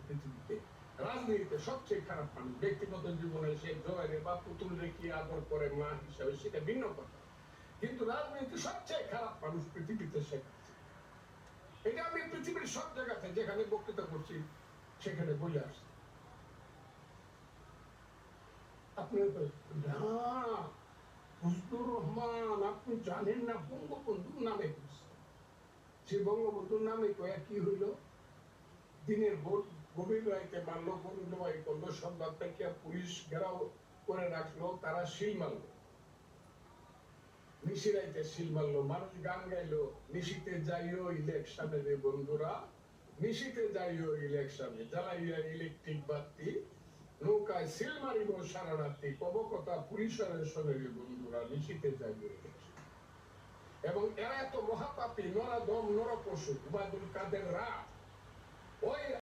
পৃথিবীতে রাজনীতিতে সবচেয়ে খারাপ মানুষ। ব্যক্তিগত জীবনে সে জয়ের বা পুতুল রেখে আদর করে মা হিসাবে, সেটা ভিন্ন কথা, কিন্তু রাজনীতি সবচেয়ে খারাপ মানুষ পৃথিবীতে সে। এটা আমি পৃথিবীর সব জায়গাতে যেখানে বক্তৃতা করছি সেখানে বলে আসছি। আপনি ফজলুর রহমান আপনি জানেন না বঙ্গবন্ধুর নামে করছে। সে বঙ্গবন্ধুর নামে কয়া কি হইল? দিনের গভীর রাইতে মারলো, গরু জবাই করলো, সন্ধ্যা থেকে পুলিশ ঘেরাও করে রাখলো, তারা শিল মারলো, নিশিরাইতে শিল মারলো, মানুষ গান গাইলো, নিশিতে যাইও ইলেকশনে রে বন্ধুরা, নিশিতে যাইও ইলেকশনে, জ্বালাইয়া ইলেকট্রিক বাতি, নৌকায় সিল মারিব সারা রাত্রি, কব কথা পুলিশের শোনে রে বন্ধুরা, নিশিতে যাইও ইলেকশন। এবং এরা এত মহাপাপী, নরাদম নরপশু, উবায়দুল কাদের রা, ওই